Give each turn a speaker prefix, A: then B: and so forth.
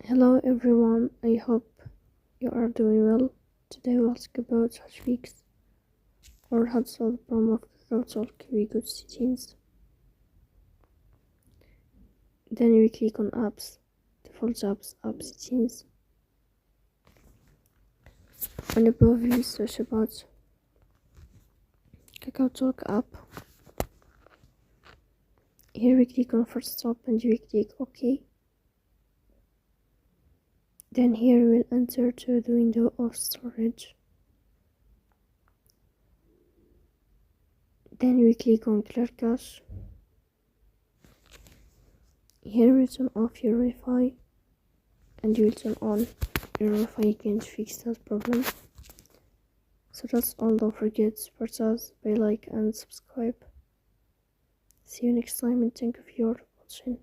A: Hello everyone, I hope you are doing well. Today we'll talk about such weeks or how to solve the problem of KakaoTalk very good settings. Then we click on apps, default apps, app settings. On above we search about KakaoTalk app. Here we click on first stop and we click OK. Then here we'll enter to the window of storage. Then we click on clear cache. Here we turn off your Wi-Fi and you will turn on your Wi-Fi again to fix that problem. So that's all, don't forget to support us by like and subscribe. See you next time and thank you for your watching.